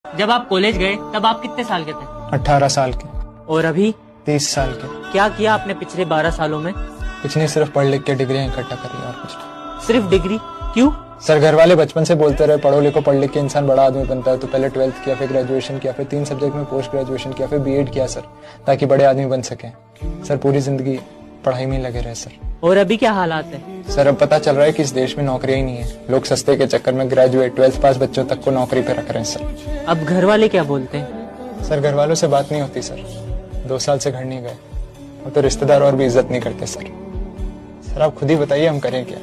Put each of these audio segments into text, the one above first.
जब आप कॉलेज गए तब आप कितने साल के थे? 18 साल के। और अभी? 30 साल के। क्या किया आपने पिछले 12 सालों में? कुछ नहीं, सिर्फ पढ़ लिख के डिग्रियां इकट्ठा करी और कुछ नहीं। सिर्फ डिग्री? क्यों? सर, घर वाले बचपन से बोलते रहे पढ़ो लिखो, पढ़ लिख के इंसान बड़ा आदमी बनता है। तो पहले 12th किया, फिर ग्रेजुएशन किया, फिर 3 सब्जेक्ट में पोस्ट ग्रेजुएशन किया, फिर बीएड किया सर, ताकि बड़े आदमी बन सके। सर, पूरी जिंदगी पढ़ाई में ही लगे रहे सर। और अभी क्या हालात है? सर, अब पता चल रहा है कि इस देश में नौकरियां ही नहीं है। लोग सस्ते के चक्कर में ग्रेजुएट 12th पास बच्चों तक को नौकरी पे रख रहे हैं सर। अब घर वाले क्या बोलते हैं? सर, घर वालों से बात नहीं होती सर। 2 साल से घर नहीं गए, और तो रिश्तेदार और भी इज्जत नहीं करते सर। सर, आप खुद ही बताइए हम करें क्या।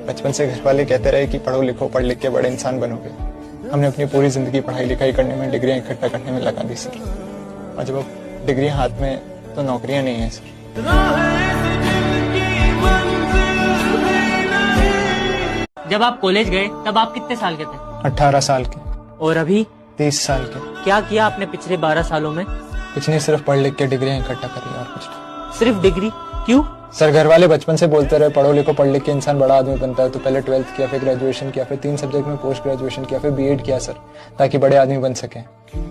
बचपन से घर वाले कहते रहे कि पढ़ो लिखो, पढ़ लिख के बड़े इंसान बनोगे। हमने अपनी पूरी जिंदगी पढ़ाई लिखाई करने में, डिग्रियां इकट्ठा करने में लगा दी सर। और जब अब डिग्रियां हाथ में, तो नौकरियां नहीं है सर। जब आप कॉलेज गए तब आप कितने साल के थे? 18 साल के। और अभी? 30 साल के। क्या किया आपने पिछले 12 सालों में? कुछ नहीं, सिर्फ पढ़ लिख के डिग्रियां इकट्ठा करी और कुछ नहीं। सिर्फ डिग्री? क्यों? सर, घर वाले बचपन से बोलते रहे पढ़ो लिखो, पढ़ लिख के इंसान बड़ा आदमी बनता है। तो पहले 12th किया, फिर ग्रेजुएशन किया, फिर 3 सब्जेक्ट में पोस्ट ग्रेजुएशन किया, फिर बीएड किया सर, ताकि बड़े आदमी बन सके।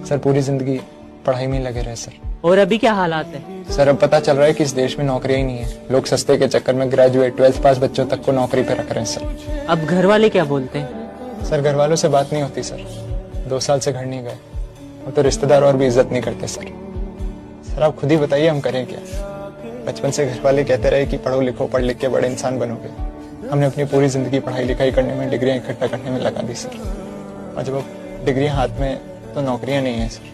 सर, पूरी जिंदगी पढ़ाई में ही लगे रहे सर। और अभी क्या हालात है? सर, अब पता चल रहा है कि इस देश में नौकरियां ही नहीं है। लोग सस्ते के चक्कर में ग्रेजुएट 12th पास बच्चों तक को नौकरी पे रख रहे हैं सर। अब घर वाले क्या बोलते हैं? सर, घर वालों से बात नहीं होती सर। 2 साल से घर नहीं गए, और तो रिश्तेदार और भी इज्जत नहीं करते सर। सर, आप खुद ही बताइए हम करें क्या। बचपन से घर वाले कहते रहे कि पढ़ो लिखो, पढ़ लिख के बड़े इंसान बनोगे। हमने अपनी पूरी जिंदगी पढ़ाई लिखाई करने में, डिग्रियां इकट्ठा करने में लगा दी सर। और जब अब डिग्रियां हाथ में, तो नौकरियां नहीं है सर।